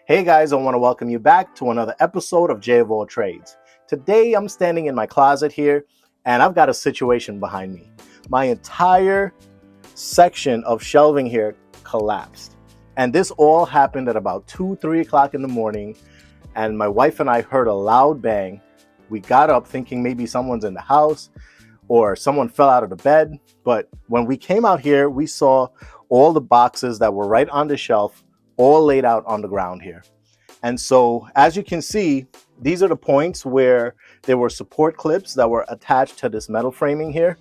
Hey guys, I want to welcome you back to another episode of J of All Trades. Today I'm standing in my closet here and I've got a situation behind me. My entire section of shelving here collapsed. And this all happened at about 2-3 o'clock in the morning, and my wife and I heard a loud bang. We got up thinking maybe someone's in the house or someone fell out of the bed. But when we came out here, we saw all the boxes that were right on the shelf all laid out on the ground here. And so as you can see, these are the points where there were support clips that were attached to this metal framing here,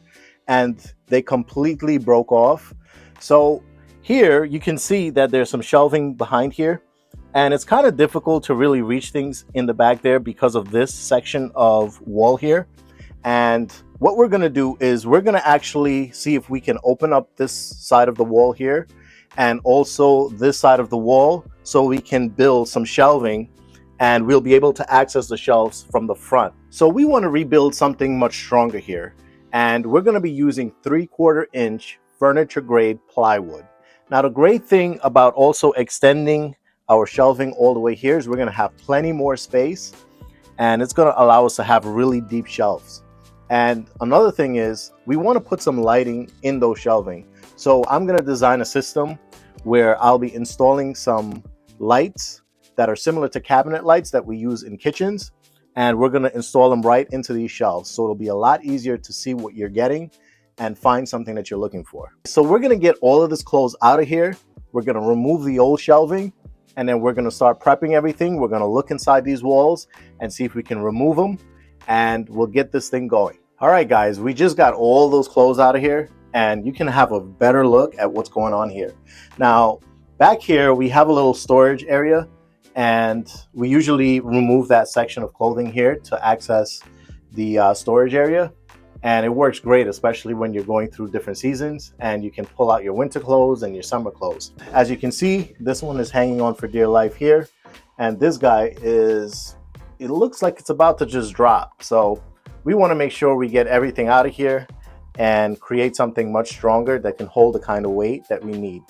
and they completely broke off. So here you can see that there's some shelving behind here, and it's kind of difficult to really reach things in the back there because of this section of wall here. And what we're going to do is we're going to actually see if we can open up this side of the wall here and also this side of the wall so we can build some shelving and we'll be able to access the shelves from the front. So we want to rebuild something much stronger here, and we're going to be using 3/4 inch furniture grade plywood. Now the great thing about also extending our shelving all the way here is we're going to have plenty more space, and it's going to allow us to have really deep shelves. And another thing is we want to put some lighting in those shelving. So I'm going to design a system where I'll be installing some lights that are similar to cabinet lights that we use in kitchens, and we're going to install them right into these shelves. So it'll be a lot easier to see what you're getting and find something that you're looking for. So we're going to get all of this clothes out of here. We're going to remove the old shelving, and then we're going to start prepping everything. We're going to look inside these walls and see if we can remove them, and we'll get this thing going. All right, guys, we just got all those clothes out of here, and you can have a better look at what's going on here. Now, back here, we have a little storage area, and we usually remove that section of clothing here to access the storage area. And it works great, especially when you're going through different seasons and you can pull out your winter clothes and your summer clothes. As you can see, this one is hanging on for dear life here. And this guy it looks like it's about to just drop. So we want to make sure we get everything out of here and create something much stronger that can hold the kind of weight that we need.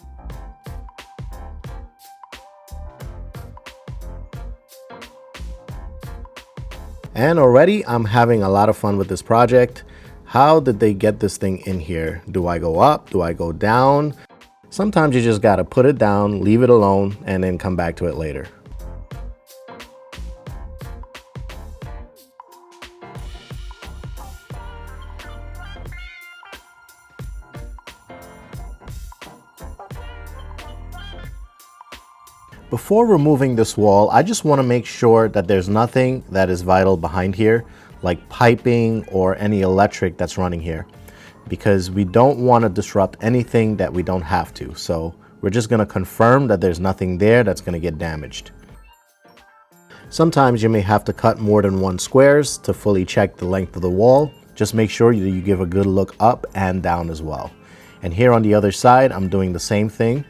And already I'm having a lot of fun with this project. How did they get this thing in here? Do I go up? Do I go down? Sometimes you just gotta put it down, leave it alone, and then come back to it later. Before removing this wall, I just want to make sure that there's nothing that is vital behind here, like piping or any electric that's running here, because we don't want to disrupt anything that we don't have to. So we're just going to confirm that there's nothing there that's going to get damaged. Sometimes you may have to cut more than one squares to fully check the length of the wall. Just make sure you give a good look up and down as well. And here on the other side, I'm doing the same thing.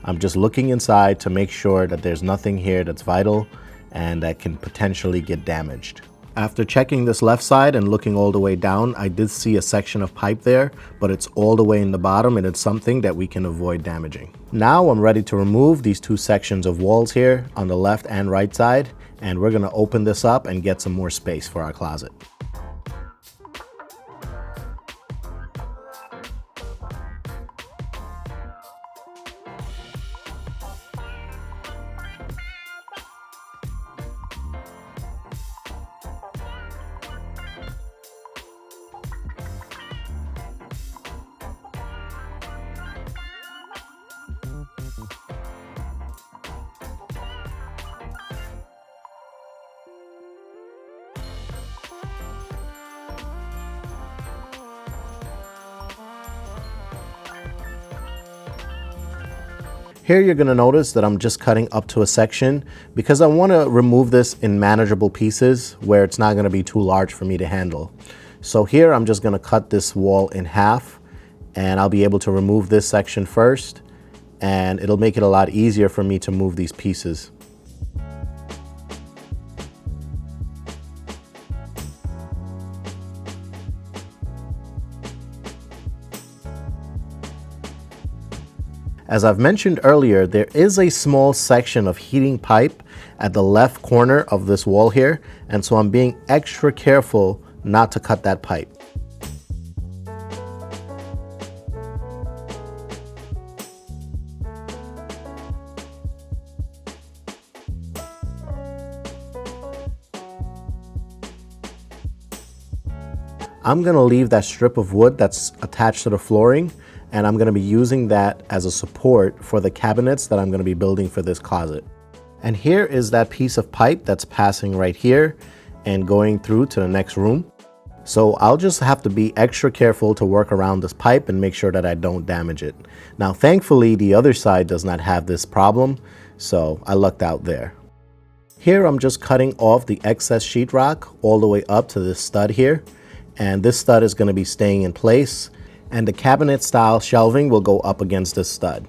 I'm just looking inside to make sure that there's nothing here that's vital and that can potentially get damaged. After checking this left side and looking all the way down, I did see a section of pipe there, but it's all the way in the bottom and it's something that we can avoid damaging. Now I'm ready to remove these two sections of walls here on the left and right side, and we're gonna open this up and get some more space for our closet. Here you're going to notice that I'm just cutting up to a section because I want to remove this in manageable pieces where it's not going to be too large for me to handle. So here I'm just going to cut this wall in half, and I'll be able to remove this section first, and it'll make it a lot easier for me to move these pieces. As I've mentioned earlier, there is a small section of heating pipe at the left corner of this wall here, and so I'm being extra careful not to cut that pipe. I'm going to leave that strip of wood that's attached to the flooring, and I'm going to be using that as a support for the cabinets that I'm going to be building for this closet. And here is that piece of pipe that's passing right here and going through to the next room. So I'll just have to be extra careful to work around this pipe and make sure that I don't damage it. Now, thankfully, the other side does not have this problem, so I lucked out there. Here, I'm just cutting off the excess sheetrock all the way up to this stud here. And this stud is going to be staying in place, and the cabinet style shelving will go up against this stud.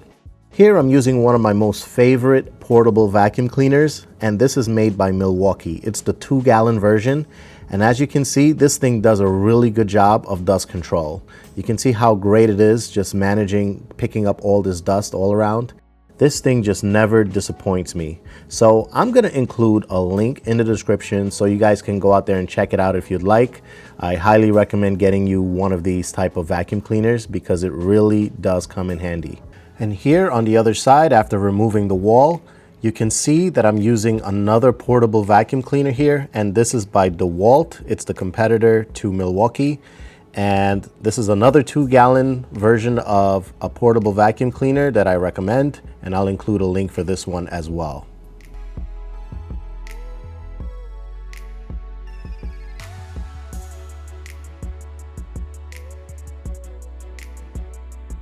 Here I'm using one of my most favorite portable vacuum cleaners, and this is made by Milwaukee. It's the 2-gallon version, and as you can see, this thing does a really good job of dust control. You can see how great it is just managing picking up all this dust all around. This thing just never disappoints me. So I'm gonna include a link in the description so you guys can go out there and check it out if you'd like. I highly recommend getting you one of these type of vacuum cleaners because it really does come in handy. And here on the other side, after removing the wall, you can see that I'm using another portable vacuum cleaner here, and this is by DeWalt. It's the competitor to Milwaukee. And this is another 2-gallon version of a portable vacuum cleaner that I recommend, and I'll include a link for this one as well.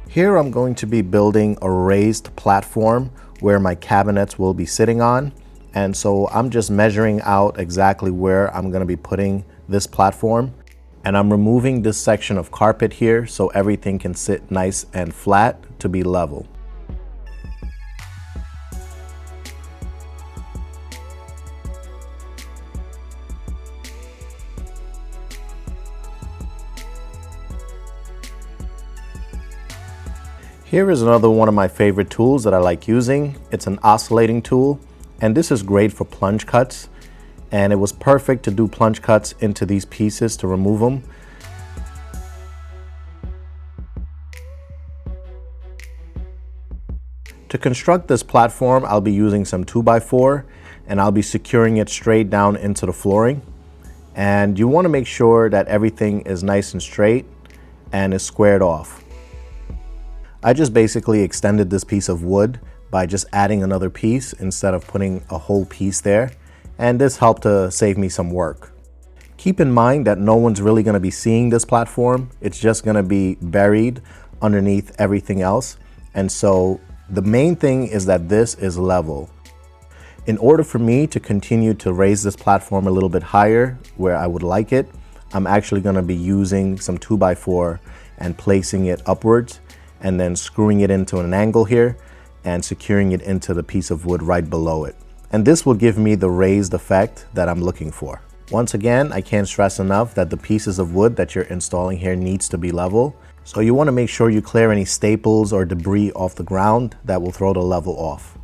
Here I'm going to be building a raised platform where my cabinets will be sitting on. And so I'm just measuring out exactly where I'm going to be putting this platform. And I'm removing this section of carpet here so everything can sit nice and flat to be level. Here is another one of my favorite tools that I like using. It's an oscillating tool, and this is great for plunge cuts. And it was perfect to do plunge cuts into these pieces to remove them. To construct this platform, I'll be using some 2x4, and I'll be securing it straight down into the flooring. And you want to make sure that everything is nice and straight and is squared off. I just basically extended this piece of wood by just adding another piece instead of putting a whole piece there. And this helped to save me some work. Keep in mind that no one's really going to be seeing this platform. It's just going to be buried underneath everything else. And so the main thing is that this is level. In order for me to continue to raise this platform a little bit higher where I would like it, I'm actually going to be using some 2x4 and placing it upwards and then screwing it into an angle here and securing it into the piece of wood right below it. And this will give me the raised effect that I'm looking for. Once again, I can't stress enough that the pieces of wood that you're installing here needs to be level. So you want to make sure you clear any staples or debris off the ground that will throw the level off.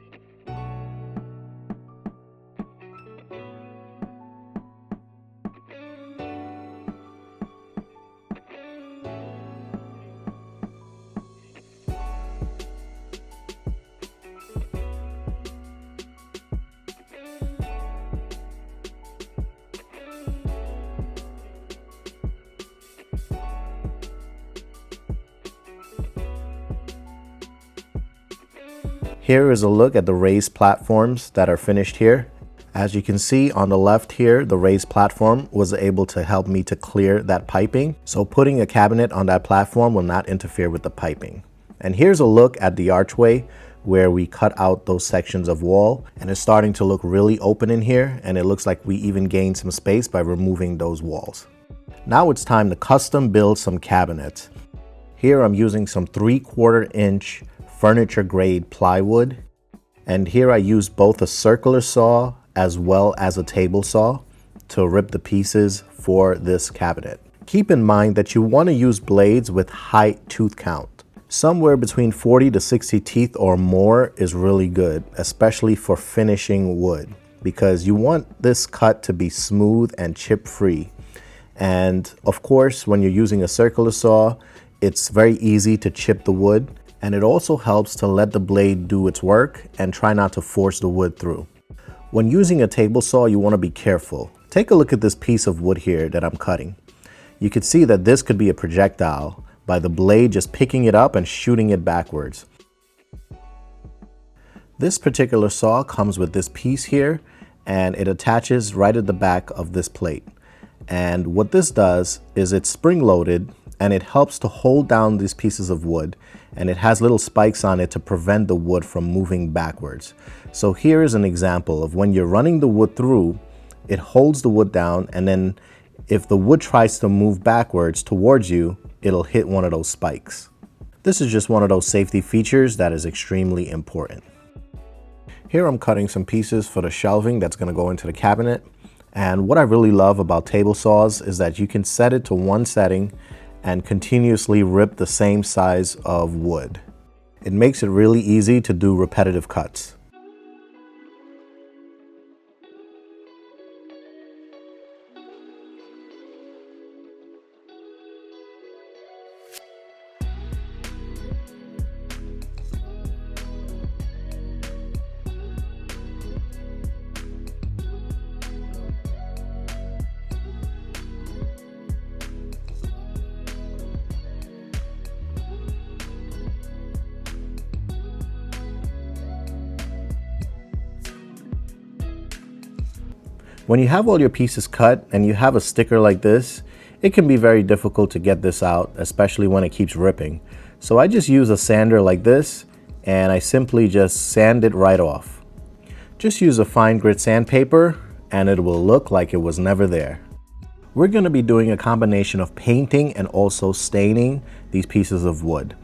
Here is a look at the raised platforms that are finished here. As you can see on the left here, the raised platform was able to help me to clear that piping. So putting a cabinet on that platform will not interfere with the piping. And here's a look at the archway where we cut out those sections of wall, and it's starting to look really open in here, and it looks like we even gained some space by removing those walls. Now it's time to custom build some cabinets. Here I'm using some 3/4 inch furniture grade plywood, and here I use both a circular saw as well as a table saw to rip the pieces for this cabinet. Keep in mind that you want to use blades with high tooth count. Somewhere between 40 to 60 teeth or more is really good, especially for finishing wood, because you want this cut to be smooth and chip free. And of course, when you're using a circular saw, it's very easy to chip the wood, and it also helps to let the blade do its work and try not to force the wood through. When using a table saw, you want to be careful. Take a look at this piece of wood here that I'm cutting. You can see that this could be a projectile by the blade just picking it up and shooting it backwards. This particular saw comes with this piece here, and it attaches right at the back of this plate. And what this does is it's spring-loaded, and it helps to hold down these pieces of wood, and it has little spikes on it to prevent the wood from moving backwards. So here is an example of when you're running the wood through, it holds the wood down, and then if the wood tries to move backwards towards you, it'll hit one of those spikes. This is just one of those safety features that is extremely important. Here I'm cutting some pieces for the shelving that's going to go into the cabinet. And what I really love about table saws is that you can set it to one setting and continuously rip the same size of wood. It makes it really easy to do repetitive cuts. When you have all your pieces cut and you have a sticker like this, it can be very difficult to get this out, especially when it keeps ripping. So I just use a sander like this, and I simply just sand it right off. Just use a fine grit sandpaper and it will look like it was never there. We're going to be doing a combination of painting and also staining these pieces of wood.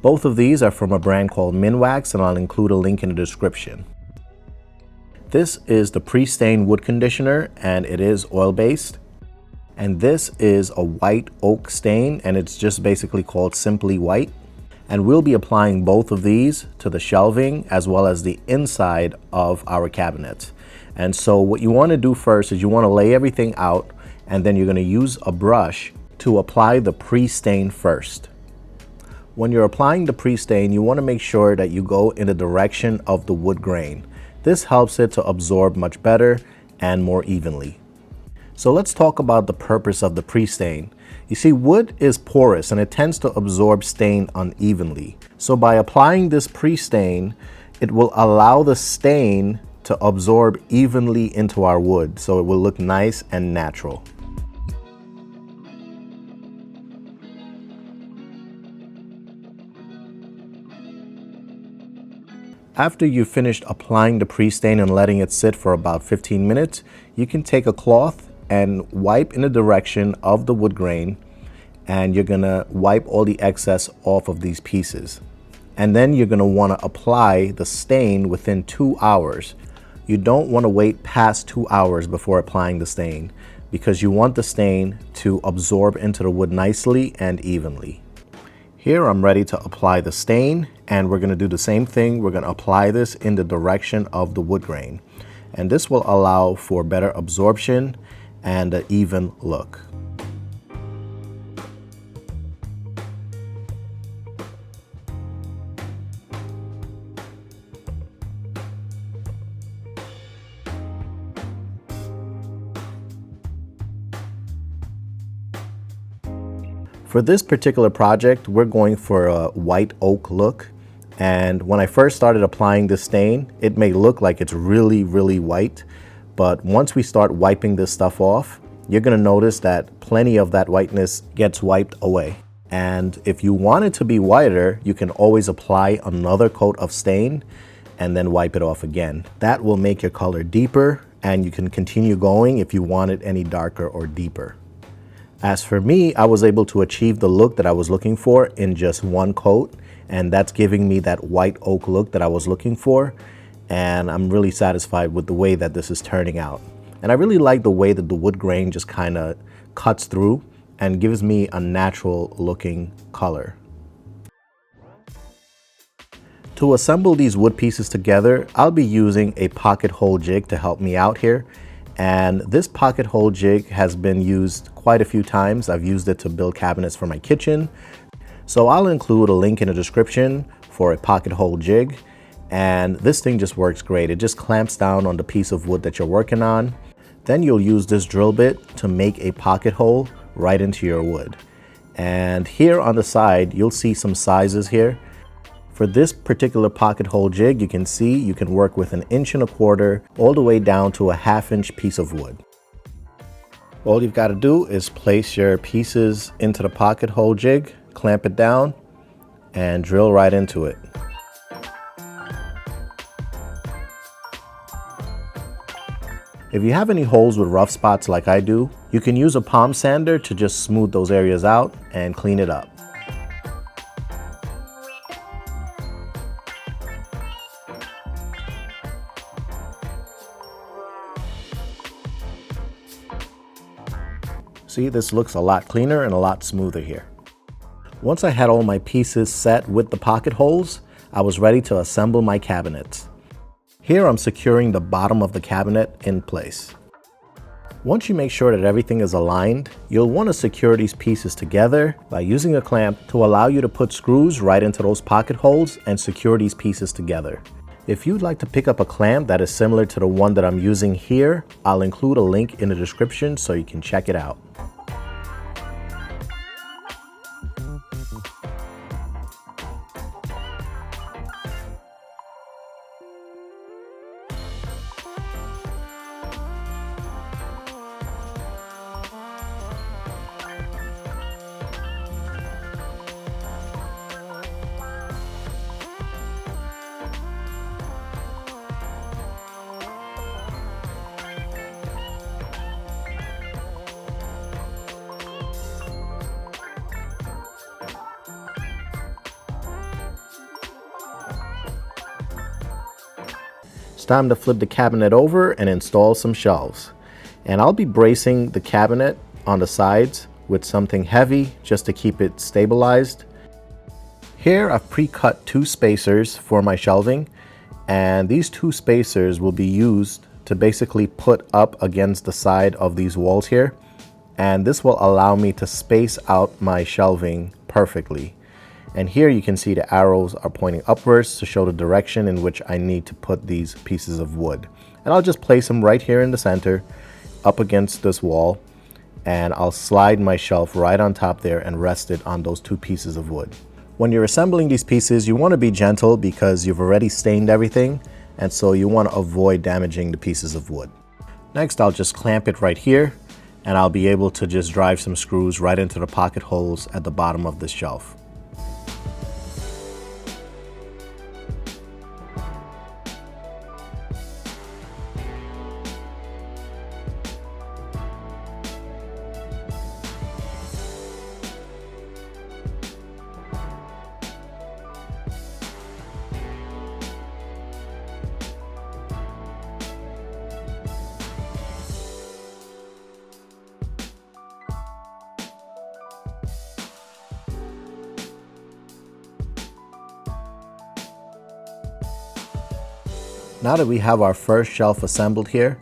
Both of these are from a brand called Minwax, and I'll include a link in the description. This is the pre-stained wood conditioner, and it is oil-based. And this is a white oak stain, and it's just basically called Simply White. And we'll be applying both of these to the shelving as well as the inside of our cabinets. And so what you want to do first is you want to lay everything out, and then you're going to use a brush to apply the pre-stain first. When you're applying the pre-stain, you want to make sure that you go in the direction of the wood grain. This helps it to absorb much better and more evenly. So let's talk about the purpose of the pre-stain. You see, wood is porous and it tends to absorb stain unevenly. So by applying this pre-stain, it will allow the stain to absorb evenly into our wood, so it will look nice and natural. After you've finished applying the pre-stain and letting it sit for about 15 minutes, you can take a cloth and wipe in the direction of the wood grain, and you're gonna wipe all the excess off of these pieces. And then you're gonna wanna apply the stain within 2 hours. You don't wanna wait past 2 hours before applying the stain, because you want the stain to absorb into the wood nicely and evenly. Here I'm ready to apply the stain, and we're going to do the same thing. We're going to apply this in the direction of the wood grain, and this will allow for better absorption and an even look. For this particular project, we're going for a white oak look. And when I first started applying this stain, it may look like it's really, really white. But once we start wiping this stuff off, you're gonna notice that plenty of that whiteness gets wiped away. And if you want it to be whiter, you can always apply another coat of stain and then wipe it off again. That will make your color deeper, and you can continue going if you want it any darker or deeper. As for me, I was able to achieve the look that I was looking for in just one coat, and that's giving me that white oak look that I was looking for, and I'm really satisfied with the way that this is turning out. And I really like the way that the wood grain just kind of cuts through and gives me a natural looking color. To assemble these wood pieces together, I'll be using a pocket hole jig to help me out here. And this pocket hole jig has been used quite a few times. I've used it to build cabinets for my kitchen. So I'll include a link in the description for a pocket hole jig. And this thing just works great. It just clamps down on the piece of wood that you're working on. Then you'll use this drill bit to make a pocket hole right into your wood. And here on the side, you'll see some sizes here. For this particular pocket hole jig, you can see you can work with 1 1/4 inch all the way down to a 1/2 inch piece of wood. All you've got to do is place your pieces into the pocket hole jig, clamp it down, and drill right into it. If you have any holes with rough spots like I do, you can use a palm sander to just smooth those areas out and clean it up. See, this looks a lot cleaner and a lot smoother here. Once I had all my pieces set with the pocket holes, I was ready to assemble my cabinets. Here I'm securing the bottom of the cabinet in place. Once you make sure that everything is aligned, you'll want to secure these pieces together by using a clamp to allow you to put screws right into those pocket holes and secure these pieces together. If you'd like to pick up a clamp that is similar to the one that I'm using here, I'll include a link in the description so you can check it out. It's time to flip the cabinet over and install some shelves. And I'll be bracing the cabinet on the sides with something heavy just to keep it stabilized. Here I've pre-cut 2 spacers for my shelving, and these 2 spacers will be used to basically put up against the side of these walls here. And this will allow me to space out my shelving perfectly. And here you can see the arrows are pointing upwards to show the direction in which I need to put these pieces of wood. And I'll just place them right here in the center, up against this wall, and I'll slide my shelf right on top there and rest it on those 2 pieces of wood. When you're assembling these pieces, you want to be gentle because you've already stained everything, and so you want to avoid damaging the pieces of wood. Next, I'll just clamp it right here, and I'll be able to just drive some screws right into the pocket holes at the bottom of this shelf. Now that we have our first shelf assembled here,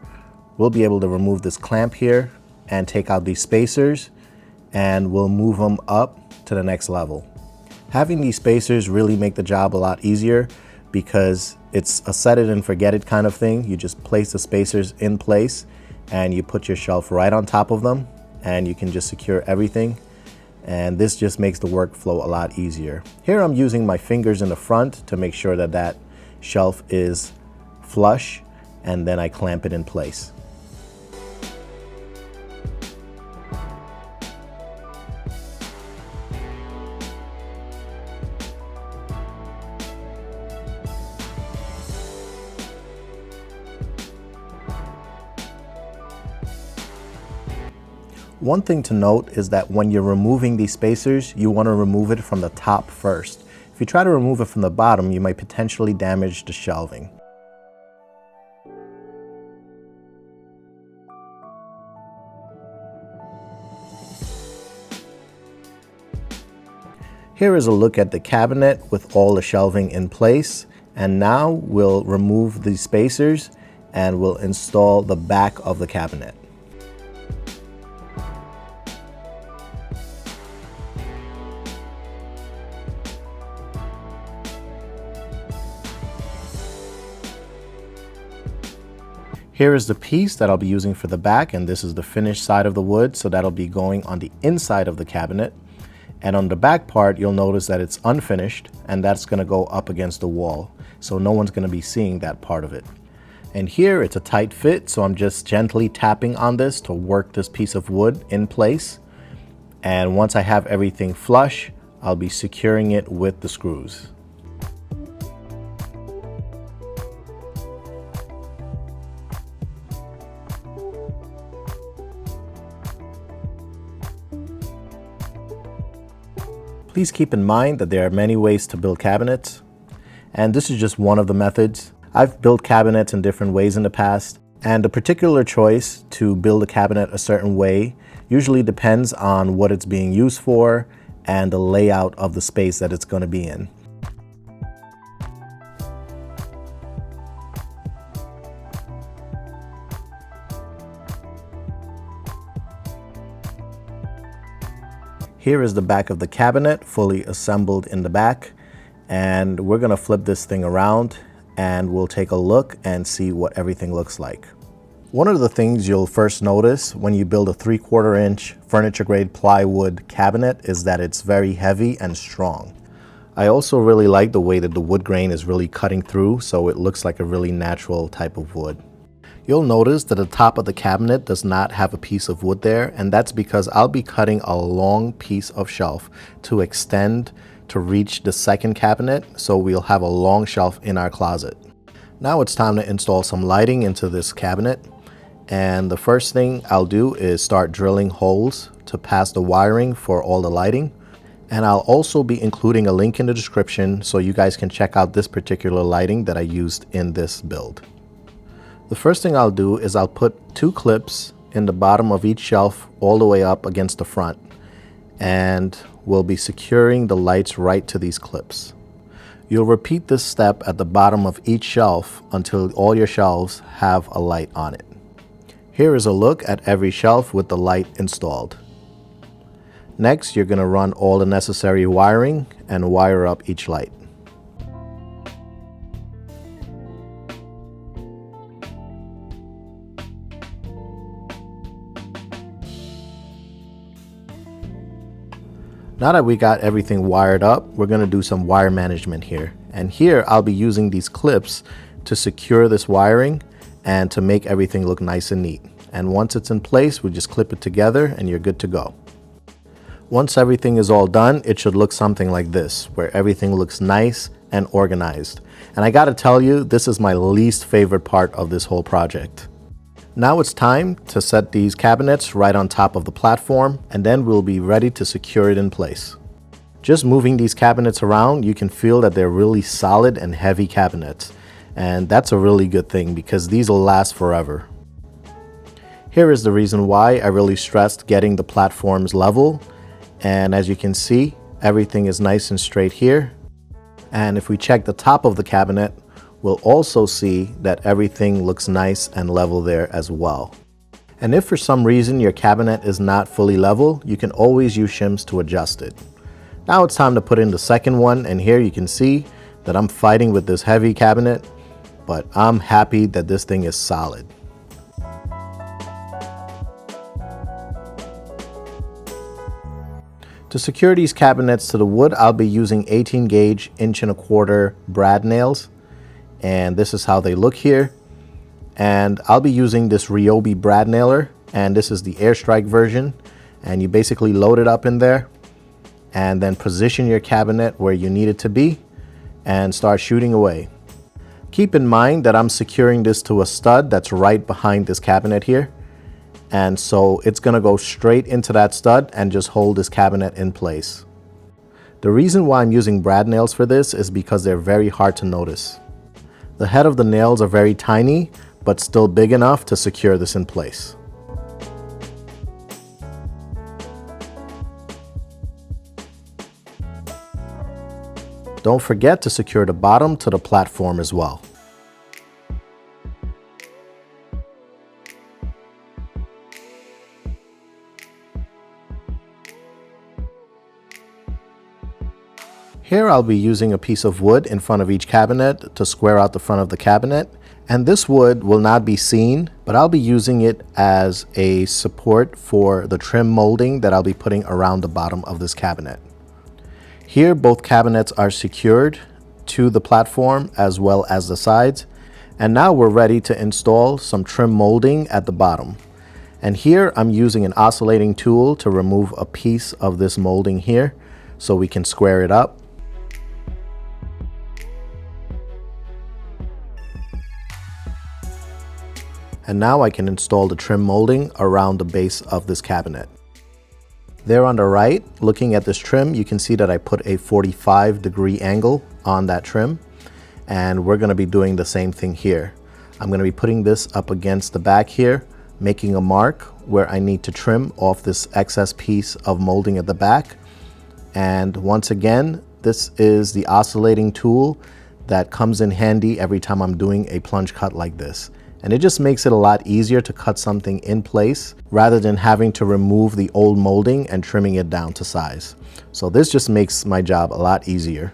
we'll be able to remove this clamp here and take out these spacers, and we'll move them up to the next level. Having these spacers really make the job a lot easier because it's a set it and forget it kind of thing. You just place the spacers in place and you put your shelf right on top of them, and you can just secure everything. And this just makes the workflow a lot easier. Here I'm using my fingers in the front to make sure that that shelf is flush, and then I clamp it in place. One thing to note is that when you're removing these spacers, you want to remove it from the top first. If you try to remove it from the bottom, you might potentially damage the shelving. Here is a look at the cabinet with all the shelving in place, And now we'll remove the spacers and we'll install the back of the cabinet. Here is the piece that I'll be using for the back, and this is the finished side of the wood, so that'll be going on the inside of the cabinet. And on the back part, you'll notice that it's unfinished, and that's going to go up against the wall, so no one's going to be seeing that part of it. And here it's a tight fit, so I'm just gently tapping on this to work this piece of wood in place. And once I have everything flush, I'll be securing it with the screws. Please keep in mind that there are many ways to build cabinets, and this is just one of the methods. I've built cabinets in different ways in the past, and a particular choice to build a cabinet a certain way usually depends on what it's being used for and the layout of the space that it's going to be in. Here is the back of the cabinet, fully assembled in the back, and we're gonna flip this thing around and we'll take a look and see what everything looks like. One of the things you'll first notice when you build a 3/4 inch furniture grade plywood cabinet is that it's very heavy and strong. I also really like the way that the wood grain is really cutting through, so it looks like a really natural type of wood. You'll notice that the top of the cabinet does not have a piece of wood there, and that's because I'll be cutting a long piece of shelf to extend to reach the second cabinet, so we'll have a long shelf in our closet. Now it's time to install some lighting into this cabinet, and the first thing I'll do is start drilling holes to pass the wiring for all the lighting. And I'll also be including a link in the description so you guys can check out this particular lighting that I used in this build. The first thing I'll do is I'll put 2 clips in the bottom of each shelf all the way up against the front, and we'll be securing the lights right to these clips. You'll repeat this step at the bottom of each shelf until all your shelves have a light on it. Here is a look at every shelf with the light installed. Next, you're going to run all the necessary wiring and wire up each light. Now that we got everything wired up, we're going to do some wire management here. And here I'll be using these clips to secure this wiring and to make everything look nice and neat. And once it's in place, we just clip it together and you're good to go. Once everything is all done, it should look something like this, where everything looks nice and organized. And I gotta tell you, this is my least favorite part of this whole project. Now it's time to set these cabinets right on top of the platform, and then we'll be ready to secure it in place. Just moving these cabinets around, you can feel that they're really solid and heavy cabinets. And that's a really good thing because these will last forever. Here is the reason why I really stressed getting the platforms level. And as you can see, everything is nice and straight here. And if we check the top of the cabinet, we'll also see that everything looks nice and level there as well. And if for some reason your cabinet is not fully level, you can always use shims to adjust it. Now it's time to put in the second one, and here you can see that I'm fighting with this heavy cabinet, but I'm happy that this thing is solid. To secure these cabinets to the wood, I'll be using 18 gauge 1.25" brad nails. And this is how they look here. And I'll be using this Ryobi brad nailer, and this is the airstrike version. And you basically load it up in there and then position your cabinet where you need it to be and start shooting away. Keep in mind that I'm securing this to a stud that's right behind this cabinet here. And so it's gonna go straight into that stud and just hold this cabinet in place. The reason why I'm using brad nails for this is because they're very hard to notice. The head of the nails are very tiny, but still big enough to secure this in place. Don't forget to secure the bottom to the platform as well. Here I'll be using a piece of wood in front of each cabinet to square out the front of the cabinet. And this wood will not be seen, but I'll be using it as a support for the trim molding that I'll be putting around the bottom of this cabinet. Here both cabinets are secured to the platform as well as the sides. And now we're ready to install some trim molding at the bottom. And here I'm using an oscillating tool to remove a piece of this molding here so we can square it up. And now I can install the trim molding around the base of this cabinet. There on the right, looking at this trim, you can see that I put a 45-degree angle on that trim. And we're going to be doing the same thing here. I'm going to be putting this up against the back here, making a mark where I need to trim off this excess piece of molding at the back. And once again, this is the oscillating tool that comes in handy every time I'm doing a plunge cut like this. And it just makes it a lot easier to cut something in place rather than having to remove the old molding and trimming it down to size. So this just makes my job a lot easier.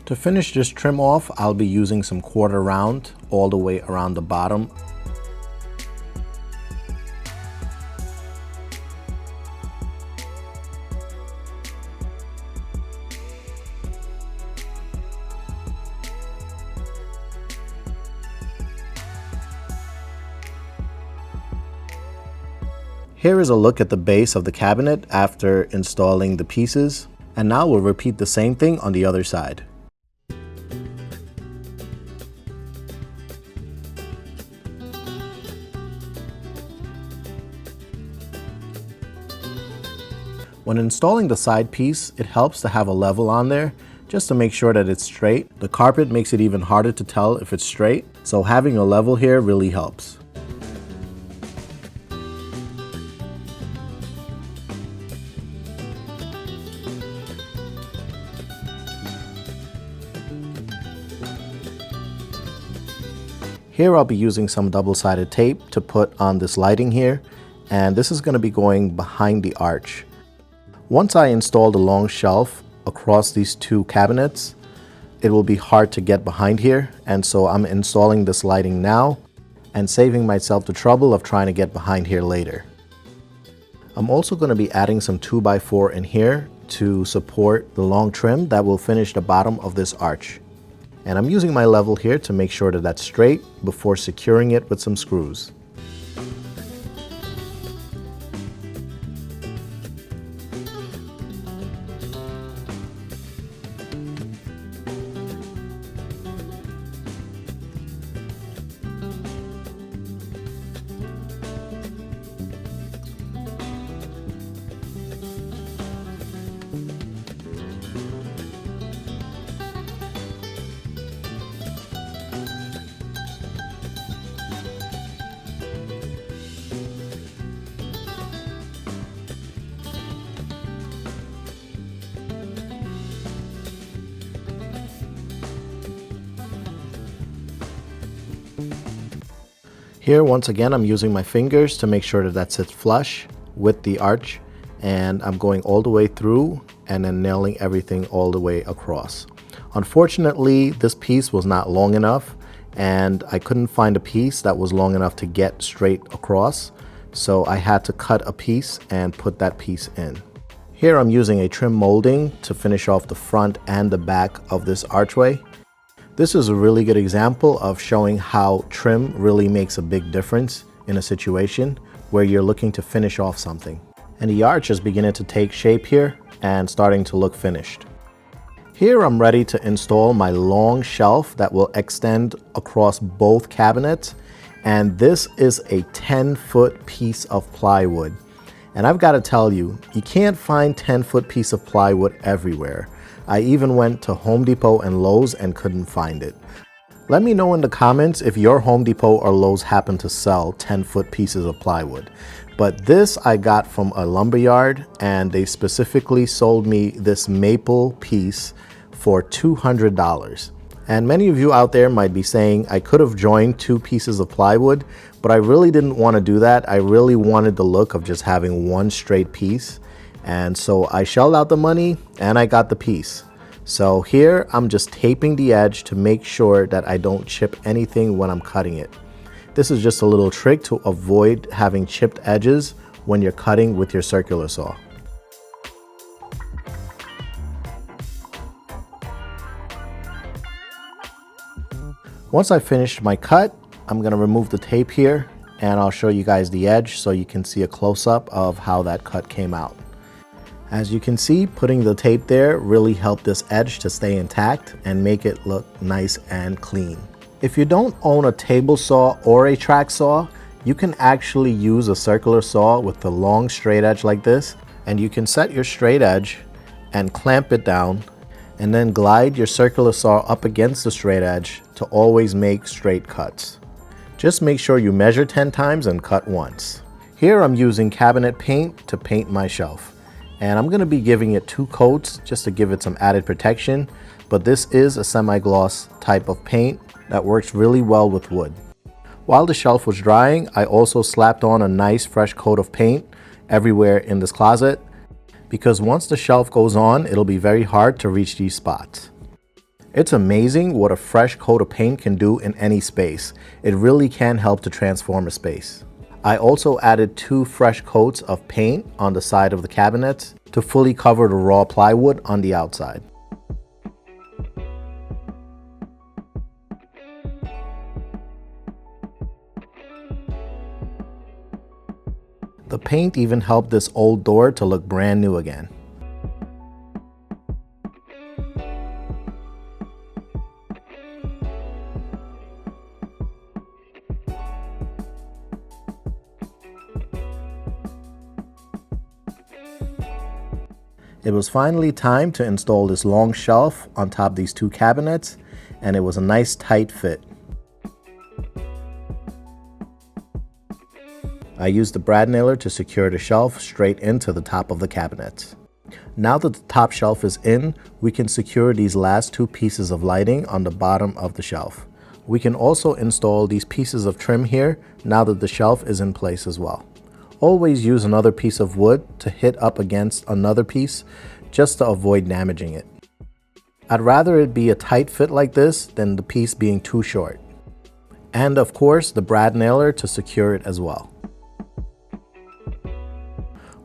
To finish this trim off, I'll be using some quarter round all the way around the bottom. Here is a look at the base of the cabinet after installing the pieces. And now we'll repeat the same thing on the other side. When installing the side piece, it helps to have a level on there just to make sure that it's straight. The carpet makes it even harder to tell if it's straight, so having a level here really helps. Here I'll be using some double-sided tape to put on this lighting here, and this is going to be going behind the arch. Once I install the long shelf across these two cabinets, it will be hard to get behind here, and so I'm installing this lighting now and saving myself the trouble of trying to get behind here later. I'm also going to be adding some 2x4 in here to support the long trim that will finish the bottom of this arch. And I'm using my level here to make sure that that's straight before securing it with some screws. Here, once again, I'm using my fingers to make sure that that sits flush with the arch, and I'm going all the way through and then nailing everything all the way across. Unfortunately, this piece was not long enough, and I couldn't find a piece that was long enough to get straight across, so I had to cut a piece and put that piece in. Here I'm using a trim molding to finish off the front and the back of this archway. This is a really good example of showing how trim really makes a big difference in a situation where you're looking to finish off something. And the arch is beginning to take shape here and starting to look finished. Here I'm ready to install my long shelf that will extend across both cabinets. And this is a 10-foot piece of plywood. And I've got to tell you, you can't find 10-foot piece of plywood everywhere. I even went to Home Depot and Lowe's and couldn't find it. Let me know in the comments if your Home Depot or Lowe's happen to sell 10-foot pieces of plywood. But this I got from a lumber yard, and they specifically sold me this maple piece for $200. And many of you out there might be saying I could have joined 2 pieces of plywood, but I really didn't want to do that. I really wanted the look of just having one straight piece. And so I shelled out the money and I got the piece. So here I'm just taping the edge to make sure that I don't chip anything when I'm cutting it. This is just a little trick to avoid having chipped edges when you're cutting with your circular saw. Once I finished my cut, I'm going to remove the tape here and I'll show you guys the edge so you can see a close-up of how that cut came out. As you can see, putting the tape there really helped this edge to stay intact and make it look nice and clean. If you don't own a table saw or a track saw, you can actually use a circular saw with the long straight edge like this, and you can set your straight edge and clamp it down and then glide your circular saw up against the straight edge to always make straight cuts. Just make sure you measure 10 times and cut once. Here I'm using cabinet paint to paint my shelf, and I'm going to be giving it 2 coats just to give it some added protection, but this is a semi-gloss type of paint that works really well with wood. While the shelf was drying, I also slapped on a nice fresh coat of paint everywhere in this closet, because once the shelf goes on, it'll be very hard to reach these spots. It's amazing what a fresh coat of paint can do in any space. It really can help to transform a space. I also added 2 fresh coats of paint on the side of the cabinets to fully cover the raw plywood on the outside. The paint even helped this old door to look brand new again. It was finally time to install this long shelf on top of these 2 cabinets, and it was a nice tight fit. I used the brad nailer to secure the shelf straight into the top of the cabinet. Now that the top shelf is in, we can secure these last 2 pieces of lighting on the bottom of the shelf. We can also install these pieces of trim here now that the shelf is in place as well. Always use another piece of wood to hit up against another piece just to avoid damaging it. I'd rather it be a tight fit like this than the piece being too short. And of course, the brad nailer to secure it as well.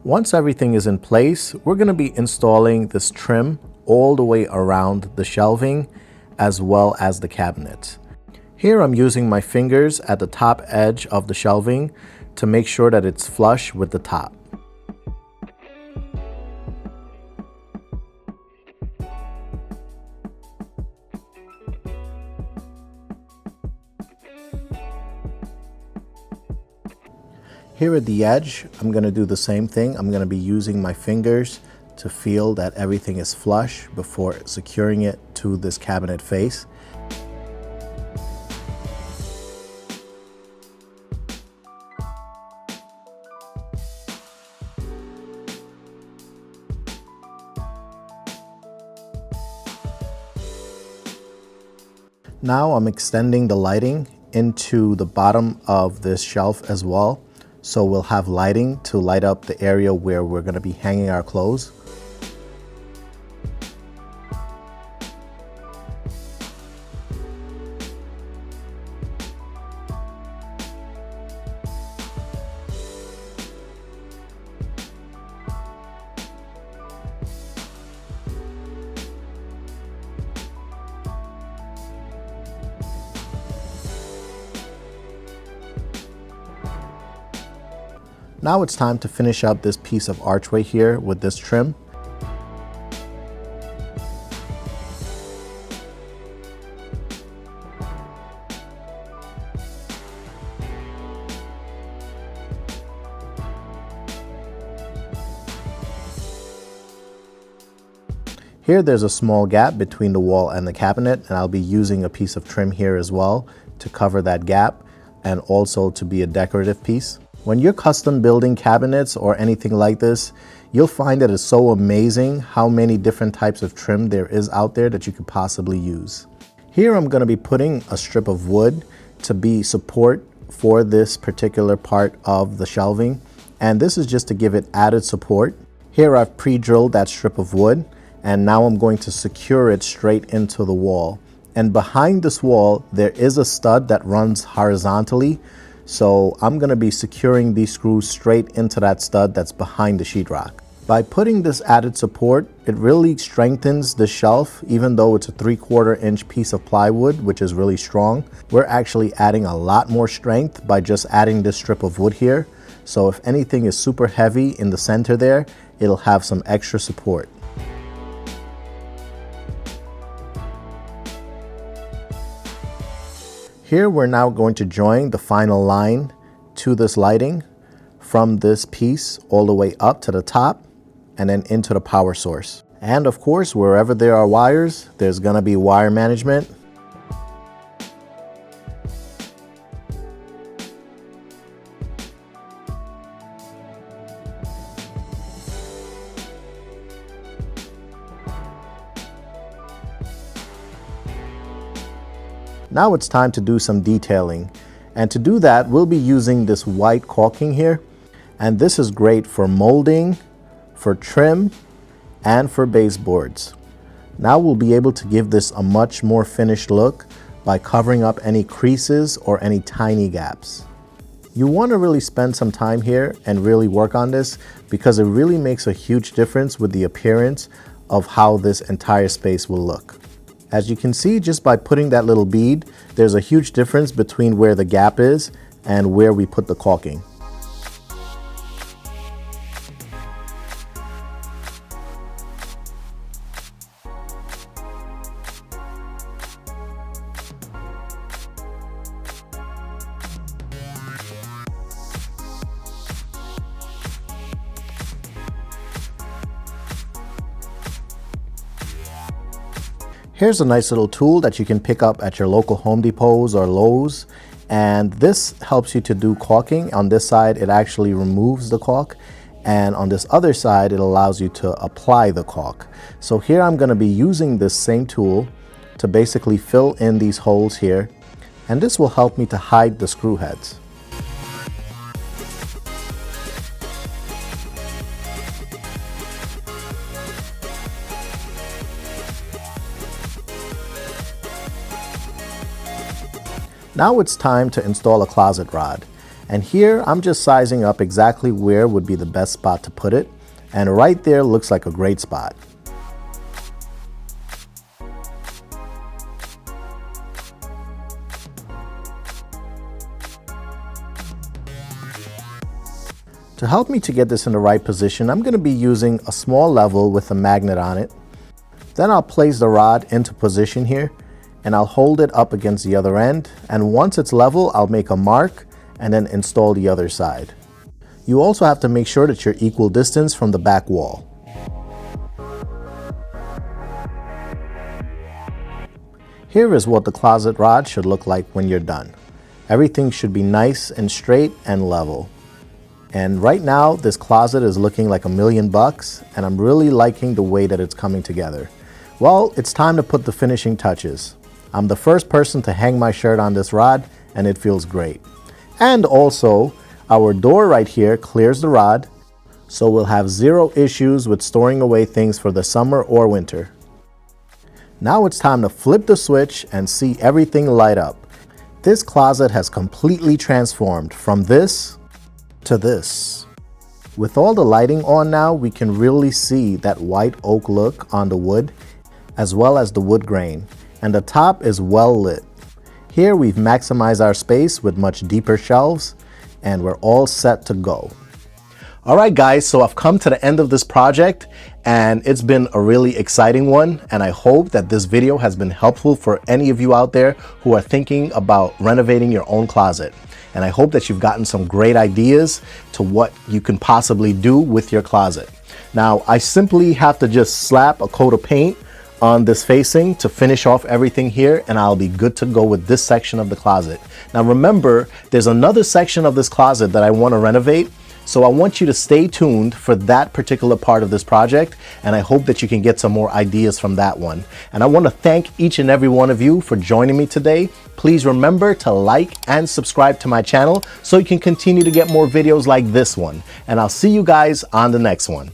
Once everything is in place, we're going to be installing this trim all the way around the shelving as well as the cabinets. Here I'm using my fingers at the top edge of the shelving to make sure that it's flush with the top. Here at the edge, I'm going to do the same thing. I'm going to be using my fingers to feel that everything is flush before securing it to this cabinet face. Now I'm extending the lighting into the bottom of this shelf as well. So we'll have lighting to light up the area where we're going to be hanging our clothes. Now it's time to finish up this piece of archway here with this trim. Here there's a small gap between the wall and the cabinet, and I'll be using a piece of trim here as well to cover that gap and also to be a decorative piece. When you're custom building cabinets or anything like this, you'll find that it's so amazing how many different types of trim there is out there that you could possibly use. Here I'm going to be putting a strip of wood to be support for this particular part of the shelving, and this is just to give it added support. Here I've pre-drilled that strip of wood, and now I'm going to secure it straight into the wall. And behind this wall there is a stud that runs horizontally, so I'm going to be securing these screws straight into that stud that's behind the sheetrock. By putting this added support, it really strengthens the shelf. Even though it's a 3/4 inch piece of plywood, which is really strong, we're actually adding a lot more strength by just adding this strip of wood here. So if anything is super heavy in the center there, it'll have some extra support. Here we're now going to join the final line to this lighting from this piece all the way up to the top and then into the power source. And of course, wherever there are wires, there's gonna be wire management. Now it's time to do some detailing. And to do that, we'll be using this white caulking here. And this is great for molding, for trim, and for baseboards. Now we'll be able to give this a much more finished look by covering up any creases or any tiny gaps. You want to really spend some time here and really work on this because it really makes a huge difference with the appearance of how this entire space will look. As you can see, just by putting that little bead, there's a huge difference between where the gap is and where we put the caulking. Here's a nice little tool that you can pick up at your local Home Depots or Lowe's, and this helps you to do caulking. On this side it actually removes the caulk, and on this other side it allows you to apply the caulk. So here I'm going to be using this same tool to basically fill in these holes here, and this will help me to hide the screw heads. Now it's time to install a closet rod, and here I'm just sizing up exactly where would be the best spot to put it, and right there looks like a great spot. To help me to get this in the right position, I'm going to be using a small level with a magnet on it. Then I'll place the rod into position here, and I'll hold it up against the other end, and once it's level, I'll make a mark and then install the other side. You also have to make sure that you're equal distance from the back wall. Here is what the closet rod should look like when you're done. Everything should be nice and straight and level. And right now, this closet is looking like $1,000,000, and I'm really liking the way that it's coming together. Well, it's time to put the finishing touches. I'm the first person to hang my shirt on this rod, and it feels great. And also, our door right here clears the rod, so we'll have zero issues with storing away things for the summer or winter. Now it's time to flip the switch and see everything light up. This closet has completely transformed from this to this. With all the lighting on now, we can really see that white oak look on the wood, as well as the wood grain. And the top is well lit. Here we've maximized our space with much deeper shelves, and we're all set to go. All right guys, so I've come to the end of this project, and it's been a really exciting one, and I hope that this video has been helpful for any of you out there who are thinking about renovating your own closet. And I hope that you've gotten some great ideas to what you can possibly do with your closet. Now I simply have to just slap a coat of paint on this facing to finish off everything here, and I'll be good to go with this section of the closet. Now remember, there's another section of this closet that I want to renovate, so I want you to stay tuned for that particular part of this project, and I hope that you can get some more ideas from that one. And I want to thank each and every one of you for joining me today. Please remember to like and subscribe to my channel so you can continue to get more videos like this one, and I'll see you guys on the next one.